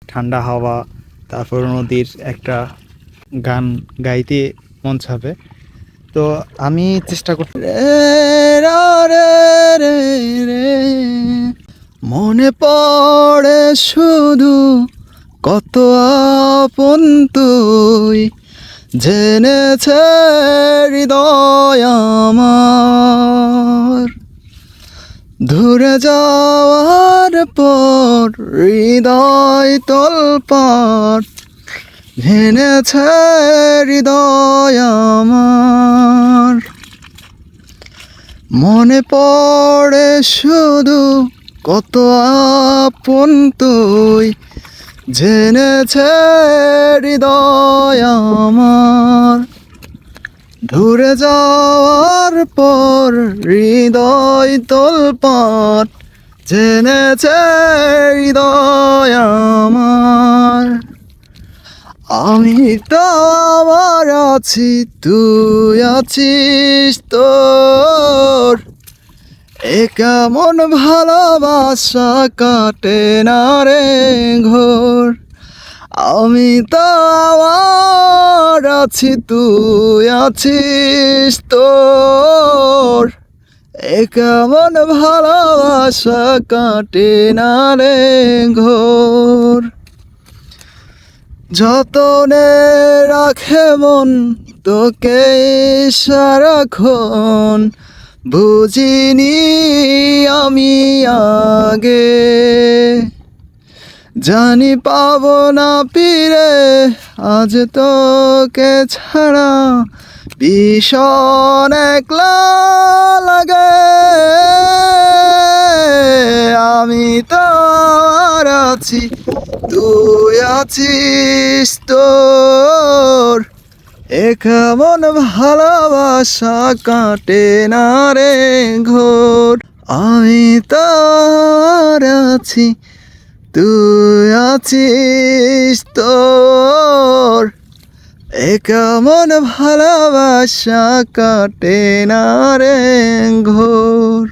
ঠান্ডা হাওয়া, তারপর নদীর একটা গান গাইতে মন চাবে। তো আমি চেষ্টা করছি মনে পড়ে শুধু কত আপন তুই, জেনেছে হৃদয় আমার। দূরে যাওয়ার পর হৃদয় তোলপাড়, জেনেছে হৃদয় আমার। মনে পড়ে শুধু কত আপন তুই, জেনেছে হৃদয় আমার। দূরে যাওয়ার পর হৃদয় তোলপাড়, জেনেছে হৃদয় আমার। আমি তো আমার আছি, তুই আছিস তোর, এ কেমন ভালোবাসা কাটে না রে ঘোর। আমি তো আমার আছি, তুই আছিস তোর, এ কেমন ভালোবাসা কাটে না রে ঘোর। যতনে রাখে মন তোকে সারাক্ষণ, বুঝিনি আমি আগে। জানি পাবো না ফিরে আজ তোকে ছাড়া, ভীষণ একলা লাগে। আমি তো আর আছি, তুই আছিস তোর, এ কেমন ভালোবাসা কাটে না রে ঘোর। আমি তো আর আছি, তুই আছিস তোর, এ কেমন ভালোবাসা কাটে না রে ঘোর।